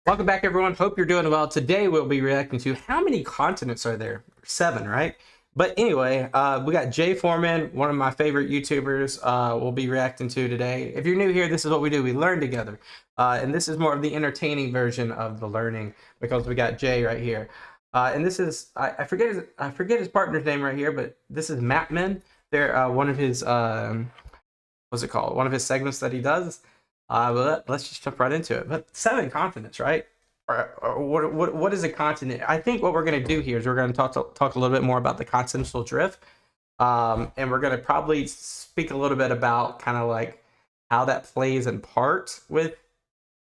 Welcome back, everyone. Hope you're doing well. Today we'll be reacting to how many continents are there? 7, right? But anyway, we got Jay Foreman, one of my favorite YouTubers. We'll be reacting to today. If you're new here, this is what we do. We learn together, and this is more of the entertaining version of the learning because we got Jay right here. And this is I forget his partner's name right here, but this is Mapman. They're one of his what's it called? One of his segments that he does. Well, let's just jump right into it. But 7 continents, right? Or what is a continent? I think what we're going to do here is we're going to talk a little bit more about the continental drift, and we're going to probably speak a little bit about kind of like how that plays in part with.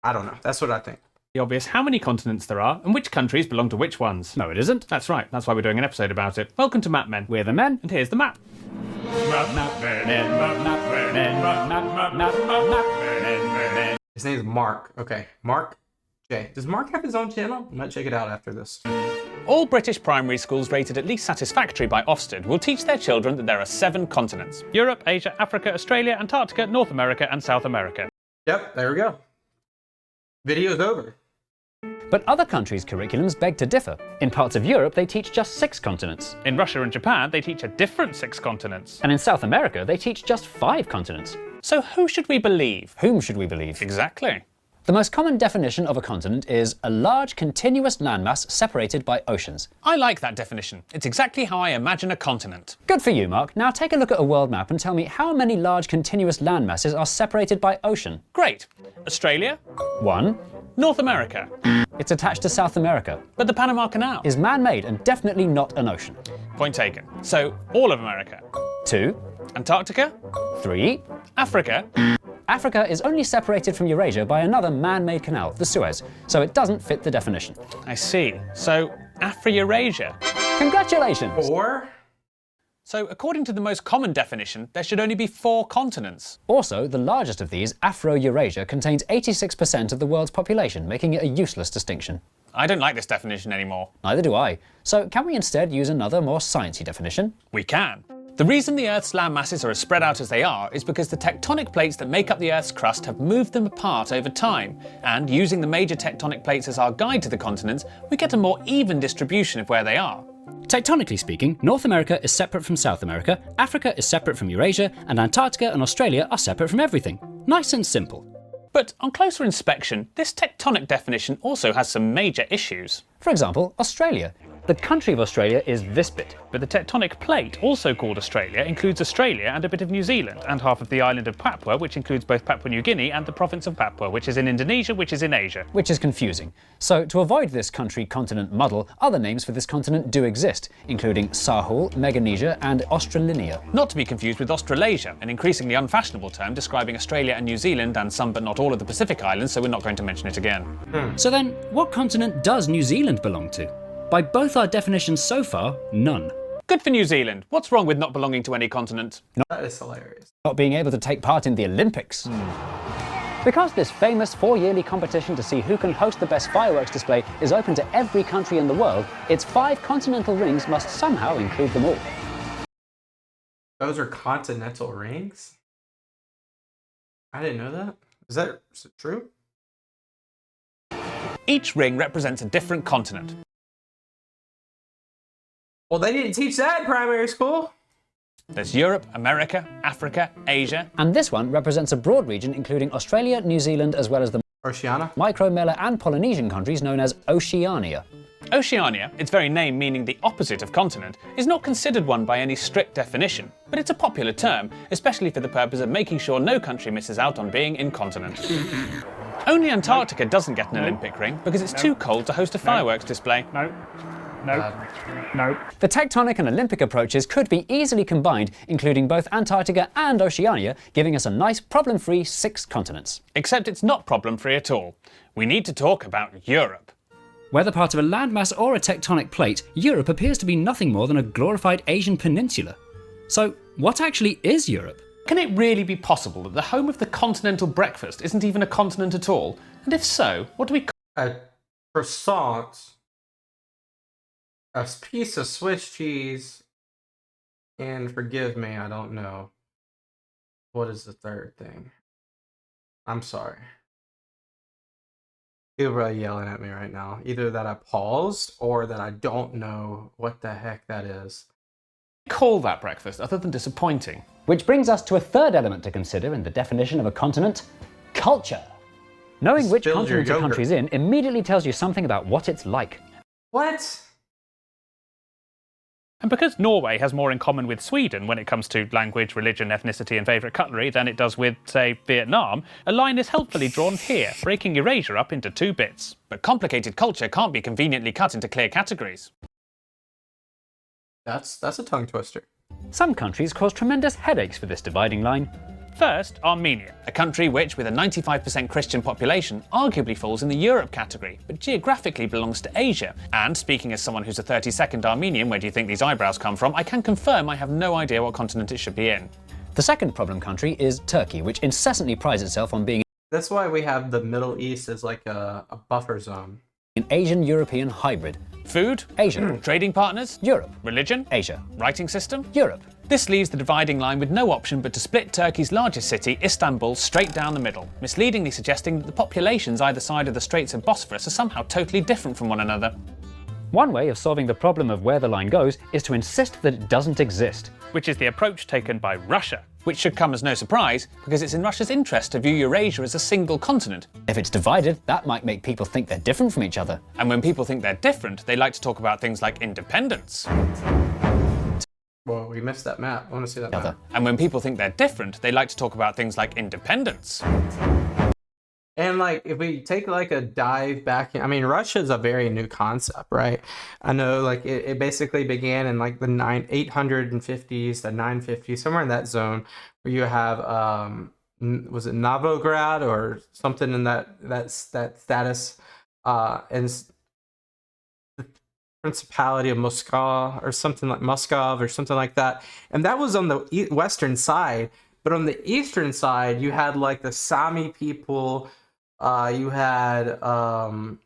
I don't know. That's what I think. The obvious how many continents there are and which countries belong to which ones. No, it isn't. That's right. That's why we're doing an episode about it. Welcome to Map Men. We're the men. And here's the map. His name is Mark. Okay, Mark J. Does Mark have his own channel? I might check it out after this. All British primary schools rated at least satisfactory by Ofsted will teach their children that there are 7 continents: Europe, Asia, Africa, Australia, Antarctica, North America, and South America. Yep, there we go. Video's over. But other countries' curriculums beg to differ. In parts of Europe, they teach just 6 continents. In Russia and Japan, they teach a different 6 continents. And in South America, they teach just 5 continents. So who should we believe? Whom should we believe? Exactly. The most common definition of a continent is a large continuous landmass separated by oceans. I like that definition. It's exactly how I imagine a continent. Good for you, Mark. Now take a look at a world map and tell me how many large continuous landmasses are separated by ocean. Great. Australia? 1. North America? It's attached to South America. But the Panama Canal Is man-made and definitely not an ocean. Point taken. So all of America? 2. Antarctica? 3. Africa? Africa is only separated from Eurasia by another man-made canal, the Suez, so it doesn't fit the definition. I see. So Afro-Eurasia? Congratulations! 4? So according to the most common definition, there should only be 4 continents. Also, the largest of these, Afro-Eurasia, contains 86% of the world's population, making it a useless distinction. I don't like this definition anymore. Neither do I. So can we instead use another, more sciencey definition? We can. The reason the Earth's land masses are as spread out as they are is because the tectonic plates that make up the Earth's crust have moved them apart over time, and using the major tectonic plates as our guide to the continents, we get a more even distribution of where they are. Tectonically speaking, North America is separate from South America, Africa is separate from Eurasia, and Antarctica and Australia are separate from everything. Nice and simple. But on closer inspection, this tectonic definition also has some major issues. For example, Australia. The country of Australia is this bit. But the tectonic plate, also called Australia, includes Australia and a bit of New Zealand, and half of the island of Papua, which includes both Papua New Guinea and the province of Papua, which is in Indonesia, which is in Asia. Which is confusing. So to avoid this country-continent muddle, other names for this continent do exist, including Sahul, Meganesia, and Australinia. Not to be confused with Australasia, an increasingly unfashionable term describing Australia and New Zealand and some but not all of the Pacific Islands, so we're not going to mention it again. So then, what continent does New Zealand belong to? By both our definitions so far, none. Good for New Zealand. What's wrong with not belonging to any continent? That is hilarious. Not being able to take part in the Olympics. Because this famous 4-yearly competition to see who can host the best fireworks display is open to every country in the world, its 5 continental rings must somehow include them all. Those are continental rings? I didn't know that. Is it true? Each ring represents a different continent. Well, they didn't teach that in primary school. There's Europe, America, Africa, Asia. And this one represents a broad region including Australia, New Zealand, as well as the Oceania? Micro, Mela, and Polynesian countries known as Oceania. Oceania, its very name meaning the opposite of continent, is not considered one by any strict definition, but it's a popular term, especially for the purpose of making sure no country misses out on being incontinent. Only Antarctica doesn't get an Olympic ring because it's too cold to host a fireworks display. No. The tectonic and Olympic approaches could be easily combined, including both Antarctica and Oceania, giving us a nice problem-free 6 continents. Except it's not problem-free at all. We need to talk about Europe. Whether part of a landmass or a tectonic plate, Europe appears to be nothing more than a glorified Asian peninsula. So, what actually is Europe? Can it really be possible that the home of the continental breakfast isn't even a continent at all? And if so, what do we call A croissant, a piece of Swiss cheese, and forgive me, I don't know. What is the third thing? I'm sorry. People are yelling at me right now. Either that I paused or that I don't know what the heck that is. Call that breakfast other than disappointing. Which brings us to a third element to consider in the definition of a continent: culture. Knowing which Spilled your continent a yogurt. country's in immediately tells you something about what it's like. What? And because Norway has more in common with Sweden when it comes to language, religion, ethnicity and favourite cutlery than it does with, say, Vietnam, a line is helpfully drawn here, breaking Eurasia up into 2 bits. But complicated culture can't be conveniently cut into clear categories. That's a tongue twister. Some countries cause tremendous headaches for this dividing line. First, Armenia, a country which, with a 95% Christian population, arguably falls in the Europe category, but geographically belongs to Asia. And speaking as someone who's a 32nd Armenian, where do you think these eyebrows come from, I can confirm I have no idea what continent it should be in. The second problem country is Turkey, which incessantly prides itself on being That's why we have the Middle East as like a buffer zone. an Asian-European hybrid. Food, Asia, trading partners, Europe, religion, Asia, writing system. Europe. This leaves the dividing line with no option but to split Turkey's largest city, Istanbul, straight down the middle, misleadingly suggesting that the populations either side of the Straits of Bosphorus are somehow totally different from one another. One way of solving the problem of where the line goes is to insist that it doesn't exist. Which is the approach taken by Russia, which should come as no surprise because it's in Russia's interest to view Eurasia as a single continent. If it's divided, that might make people think they're different from each other. And when people think they're different, they like to talk about things like independence. Well, we missed that map. I want to see that map. And when people think they're different, they like to talk about things like independence. And like, if we take like a dive back, I mean, Russia is a very new concept, right? I know, like, it basically began in like the 850s, the 950s, somewhere in that zone, where you have, was it Novgorod or something in that status, and the Principality of Moscow or something like Moscow or something like that, and that was on the western side. But on the eastern side, you had like the Sami people. You had the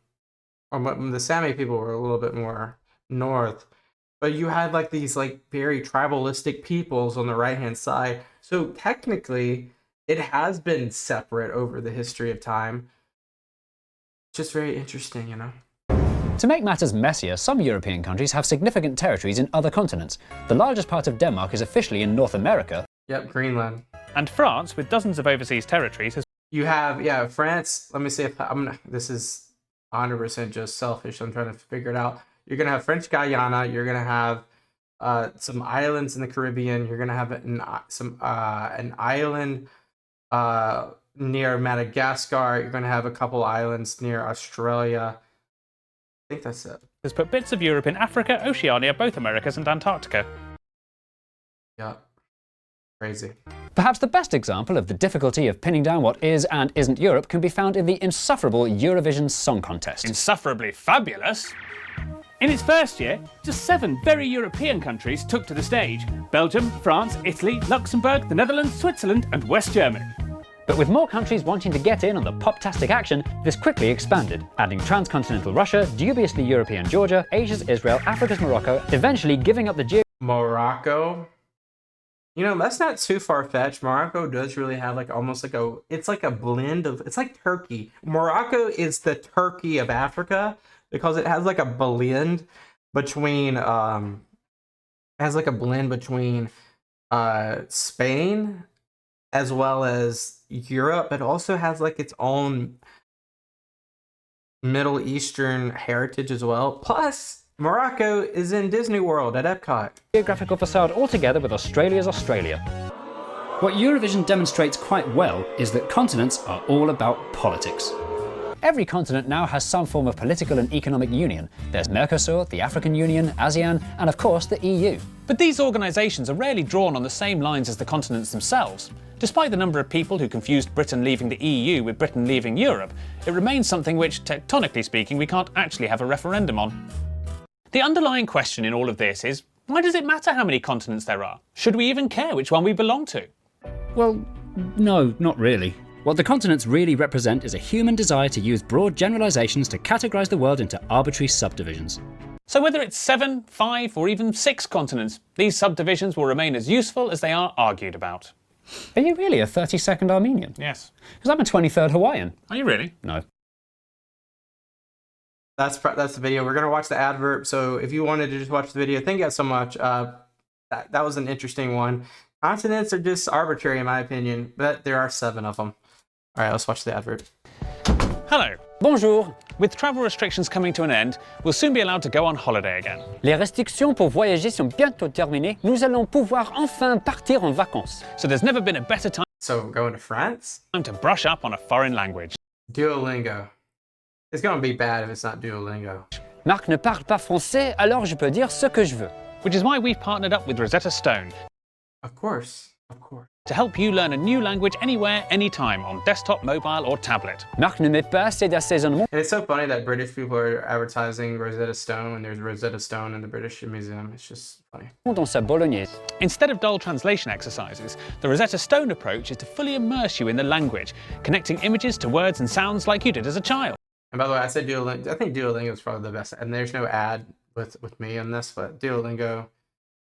Sami people were a little bit more north, but you had like these like very tribalistic peoples on the right hand side. So technically, it has been separate over the history of time. Just very interesting, you know. To make matters messier, some European countries have significant territories in other continents. The largest part of Denmark is officially in North America. Yep, Greenland. And France, with dozens of overseas territories, has You have, yeah, France. Let me see if this is 100% just selfish. I'm trying to figure it out. You're going to have French Guyana. You're going to have some islands in the Caribbean. You're going to have an island near Madagascar. You're going to have a couple islands near Australia. I think that's it. has put bits of Europe in Africa, Oceania, both Americas and Antarctica. Yeah. Crazy. Perhaps the best example of the difficulty of pinning down what is and isn't Europe can be found in the insufferable Eurovision Song Contest. Insufferably fabulous. In its first year, just 7 very European countries took to the stage: Belgium, France, Italy, Luxembourg, the Netherlands, Switzerland and West Germany. But with more countries wanting to get in on the pop-tastic action, this quickly expanded, adding transcontinental Russia, dubiously European Georgia, Asia's Israel, Africa's Morocco, eventually giving up the Morocco. You know, that's not too far-fetched. Morocco does really have like almost like it's like a blend of, it's like Turkey. Morocco is the Turkey of Africa because it has like a blend between Spain as well as Europe. It also has like its own Middle Eastern heritage as well. Plus, Morocco is in Disney World at Epcot. geographical facade altogether with Australia's Australia. What Eurovision demonstrates quite well is that continents are all about politics. Every continent now has some form of political and economic union. There's Mercosur, the African Union, ASEAN, and of course the EU. But these organisations are rarely drawn on the same lines as the continents themselves. Despite the number of people who confused Britain leaving the EU with Britain leaving Europe, it remains something which, tectonically speaking, we can't actually have a referendum on. The underlying question in all of this is, why does it matter how many continents there are? Should we even care which one we belong to? Well, no, not really. What the continents really represent is a human desire to use broad generalisations to categorise the world into arbitrary subdivisions. So whether it's 7, 5 or even 6 continents, these subdivisions will remain as useful as they are argued about. Are you really a 32nd Armenian? Yes. Because I'm a 23rd Hawaiian. Are you really? No. that's the video. We're gonna watch the adverb. So if you wanted to just watch the video, thank you guys so much. That was an interesting one. Continents are just arbitrary in my opinion, but there are 7 of them. All right, let's watch the adverb. Hello. Bonjour. With travel restrictions coming to an end, we'll soon be allowed to go on holiday again. Les restrictions pour voyager sont bientôt terminées. Nous allons pouvoir enfin partir en vacances. So there's never been a better time So going to France? to brush up on a foreign language. Duolingo. It's gonna be bad if it's not Duolingo. Marc ne parle pas français, alors je peux dire ce que je veux. Which is why we've partnered up with Rosetta Stone Of course. to help you learn a new language anywhere, anytime, on desktop, mobile or tablet. Marc ne met pas assez d'assaisonnement And it's so funny that British people are advertising Rosetta Stone when there's Rosetta Stone in the British Museum. It's just funny. dans sa bolognaise. Instead of dull translation exercises, the Rosetta Stone approach is to fully immerse you in the language, connecting images to words and sounds like you did as a child. And by the way, I said Duolingo. I think Duolingo is probably the best. And there's no ad with me on this, but Duolingo,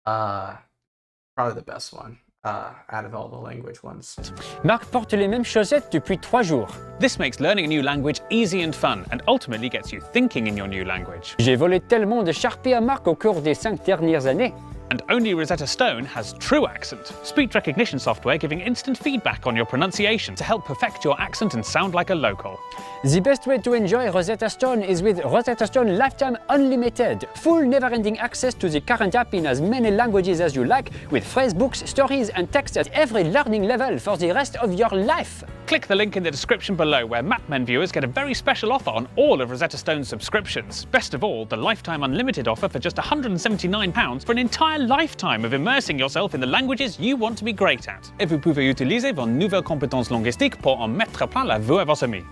probably the best one out of all the language ones. Marc porte les mêmes chaussettes depuis 3 jours. This makes learning a new language easy and fun, and ultimately gets you thinking in your new language. J'ai volé tellement de Sharpie à Marc au cours des 5 dernières années. And only Rosetta Stone has True Accent, speech recognition software giving instant feedback on your pronunciation to help perfect your accent and sound like a local. The best way to enjoy Rosetta Stone is with Rosetta Stone Lifetime Unlimited. Full never-ending access to the current app in as many languages as you like, with phrase books, stories and text at every learning level for the rest of your life. Click the link in the description below where MapMen viewers get a very special offer on all of Rosetta Stone's subscriptions. Best of all, the Lifetime Unlimited offer for just £179 for an entire lifetime of immersing yourself in the languages you want to be great at. Et vous pouvez utiliser vos nouvelles compétences linguistiques pour en mettre plein la vue à vos amis.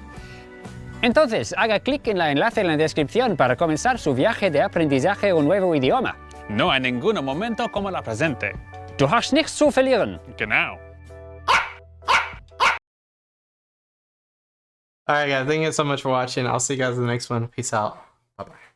Entonces, haga clic en el enlace en la descripción para comenzar su viaje de aprendizaje un nuevo idioma. No hay ningún momento como la presente. Du hast nichts zu verlieren. Genau. All right, guys. Thank you so much for watching. I'll see you guys in the next one. Peace out. Bye-bye.